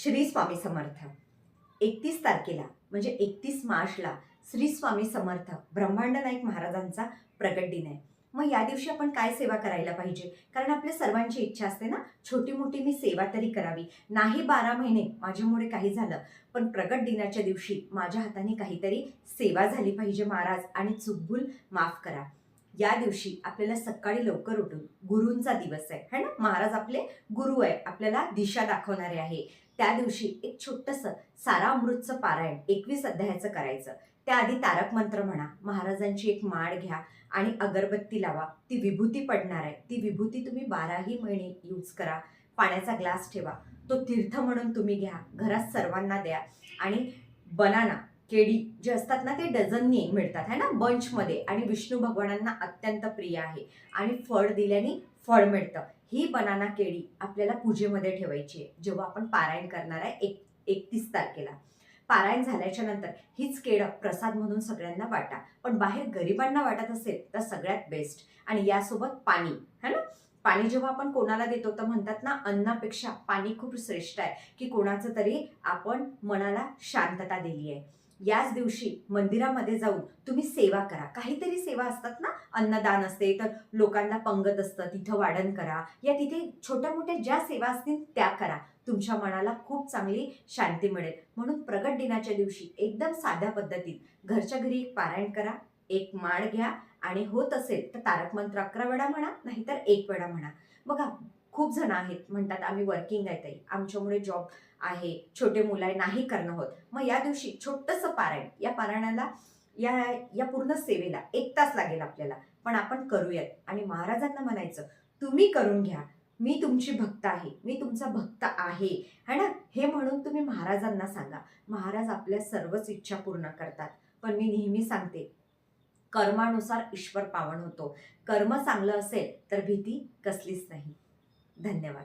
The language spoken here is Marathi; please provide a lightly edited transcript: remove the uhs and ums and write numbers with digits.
श्री स्वामी समर्थ. 31 तारखेला म्हणजे 31 मार्चला श्री स्वामी समर्थ ब्रह्मांड नाईक महाराजांचा प्रगट दिन आहे. मग या दिवशी आपण काय सेवा करायला पाहिजे? कारण आपल्या सर्वांची इच्छा असते ना, छोटी मोठी मी सेवा तरी करावी. नाही 12 महिने माझ्यामुळे काही झालं, पण प्रगट दिनाच्या दिवशी माझ्या हाताने काहीतरी सेवा झाली पाहिजे महाराज, आणि चुकभूल माफ करा. या दिवशी आपल्याला सकाळी लवकर उठून, गुरूंचा दिवस आहे है ना, महाराज आपले गुरु आहे, आपल्याला दिशा दाखवणारे आहे. त्या दिवशी एक छोटंसं सारा अमृतचं पारायण 21 अध्यायाचं करायचं. त्याआधी तारक मंत्र म्हणा, महाराजांची एक माळ घ्या आणि अगरबत्ती लावा. ती विभूती पडणार आहे, ती विभूती तुम्ही 12ही महिने यूज करा. पाण्याचा ग्लास ठेवा, तो तीर्थ म्हणून तुम्ही घ्या, घरात सर्वांना द्या. आणि बनाना, केळी जे असतात ना, ते डझननी मिळतात है ना, बंचमध्ये, आणि विष्णू भगवानांना अत्यंत प्रिय आहे. आणि फळ दिल्याने फळ मिळतं. ही बनाना केळी आपल्याला पूजेमध्ये ठेवायची आहे जेव्हा आपण पारायण करणार आहे 31 तारखेला. पारायण झाल्याच्या नंतर हीच केळं प्रसाद म्हणून सगळ्यांना वाटा, पण बाहेर गरिबांना वाटत असेल तर सगळ्यात बेस्ट. आणि यासोबत पाणी है ना, पाणी जेव्हा आपण कोणाला देतो तर म्हणतात ना, अन्नापेक्षा पाणी खूप श्रेष्ठ आहे, की कोणाचं तरी आपण मनाला शांतता दिली आहे. याच दिवशी मंदिरामध्ये जाऊन तुम्ही सेवा करा. काहीतरी सेवा असतात ना, अन्नदान असते, तर लोकांना पंगत असतं, तिथं वाढण करा, या तिथे छोट्या मोठ्या ज्या सेवा असतील त्या करा. तुमच्या मनाला खूप चांगली शांती मिळेल. म्हणून प्रगट दिनाच्या दिवशी एकदम साध्या पद्धतीत घरच्या घरी एक पारायण करा, एक माळ घ्या, आणि होत असेल तर तारक मंत्र 11 वेळा म्हणा, नाहीतर 1 वेळा म्हणा. बघा, खूप जण आहेत म्हणतात आम्ही वर्किंग आहे ताई, आमच्यामुळे जॉब आहे, छोटे मुलं आहे, नाही करणं होत. मग या दिवशी छोटंसं पारायण, या पारायणाला या या पूर्ण सेवेला 1 तास लागेल आपल्याला, पण आपण करूयात. आणि महाराजांना म्हणायचं, तुम्ही करून घ्या, मी तुमची भक्त आहे, मी तुमचा भक्त आहे है ना, हे म्हणून तुम्ही महाराजांना सांगा. महाराज आपल्या सर्वच इच्छा पूर्ण करतात. पण मी नेहमी सांगते, कर्मानुसार ईश्वर पावन होतो. कर्म चांगलं असेल तर भीती कसलीच नाही. धन्यवाद.